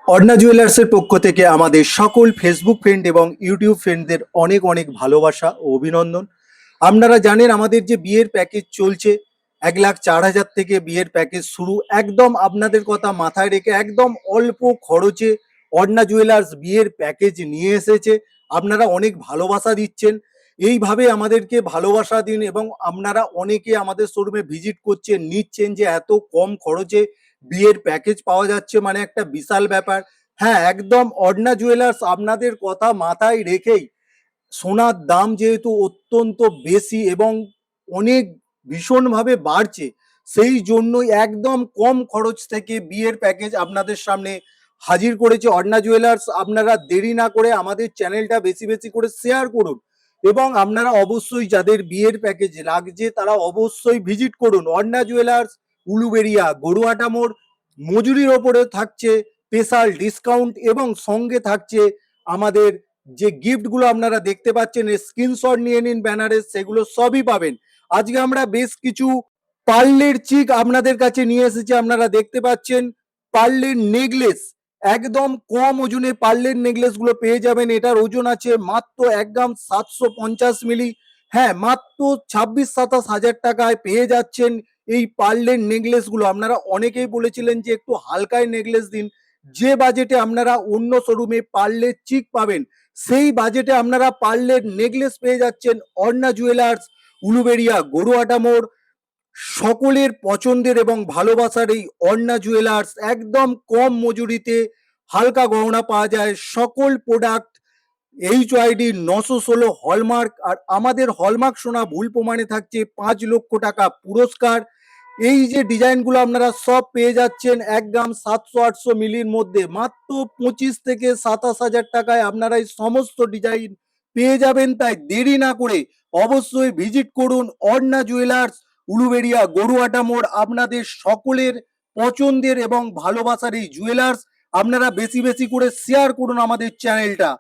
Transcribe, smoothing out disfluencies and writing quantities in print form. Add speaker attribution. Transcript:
Speaker 1: অর্ণা জুয়েলার্সের পক্ষ থেকে আমাদের সকল ফেসবুক ফ্রেন্ড এবং ইউটিউব ফ্রেন্ডদের অনেক অনেক ভালোবাসা ও অভিনন্দন। আপনারা জানেন আমাদের যে বিয়ের প্যাকেজ চলছে, 1,04,000 থেকে বিয়ের প্যাকেজ শুরু। একদম আপনাদের কথা মাথায় রেখে একদম অল্প খরচে অর্ণা জুয়েলার্স বিয়ের প্যাকেজ নিয়ে এসেছে। আপনারা অনেক ভালোবাসা দিচ্ছেন, এইভাবে আমাদেরকে ভালোবাসা দিন এবং আপনারা অনেকে আমাদের শোরুমে ভিজিট করছেন, নিচ্ছেন যে এত কম খরচে বিয়ের প্যাকেজ পাওয়া যাচ্ছে, মানে একটা বিশাল ব্যাপার। হ্যাঁ, একদম অর্ণা জুয়েলার্স আপনাদের কথা মাথায় রেখেই, সোনার দাম যেহেতু অত্যন্ত বেশি এবং অনেক ভীষণভাবে বাড়ছে, সেই জন্যই একদম কম খরচ থেকে বিয়ের প্যাকেজ আপনাদের সামনে হাজির করেছে অর্ণা জুয়েলার্স। আপনারা দেরি না করে আমাদের চ্যানেলটা বেশি বেশি করে শেয়ার করুন এবং আপনারা অবশ্যই যাদের বিয়ের প্যাকেজ লাগছে তারা অবশ্যই ভিজিট করুন অর্ণা জুয়েলার্স, উলুবেড়িয়া গরুয়াটা মোড়। মজুরির ওপরে থাকছে স্পেশাল ডিসকাউন্ট এবং সঙ্গে থাকছে আমাদের যে গিফটগুলো আপনারা দেখতে পাচ্ছেন, স্ক্রিনশট নিয়ে নিন ব্যানারে, সেগুলো সবই পাবেন। আজকে আমরা বেশ কিছু পার্লের চিক আপনাদের কাছে নিয়ে এসেছি। আপনারা দেখতে পাচ্ছেন পার্লের নেকলেস, একদম কম ওজনে পার্লের নেকলেস গুলো পেয়ে যাবেন। এটার ওজন আছে মাত্র 1 গ্রাম 750 মিলি। হ্যাঁ, মাত্র 26-27 হাজার টাকায় পেয়ে যাচ্ছেন এই পার্লের নেকলেস গুলো। আপনারা অনেকেই বলেছিলেন যে একটু হালকায় নেকলেস দিন, যে বাজেটে আপনারা অন্য শোরুমে পার্লের চিক পাবেন সেই বাজেটে আপনারা পার্লের নেকলেস পেয়ে যাচ্ছেন অর্ণা জুয়েলার্স, উলুবেড়িয়া গরুয়াটা মোড়। সকলের পছন্দের এবং ভালোবাসার এই অর্ণা জুয়েলার্স একদম কম মজুরিতে হালকা গহনা পাওয়া যায়। সকল প্রোডাক্ট HYD 916 হলমার্ক, আর আমাদের হলমার্ক সোনা ভুল প্রমাণে থাকছে 5 লক্ষ টাকা পুরস্কার। এই যে ডিজাইনগুলো আপনারা সব পেয়ে যাচ্ছেন 1 গ্রাম 700-800 মিলির মধ্যে মাত্র 25 থেকে 27 হাজার টাকায় আপনারা এই সমস্ত ডিজাইন পেয়ে যাবেন। তাই দেরি না করে অবশ্যই ভিজিট করুন অর্ণা জুয়েলার্স, উলুবেড়িয়া গরুয়াটা মোড়। আপনাদের সকলের পছন্দের এবং ভালোবাসার এই জুয়েলার্স, আপনারা বেশি বেশি করে শেয়ার করুন আমাদের চ্যানেলটা।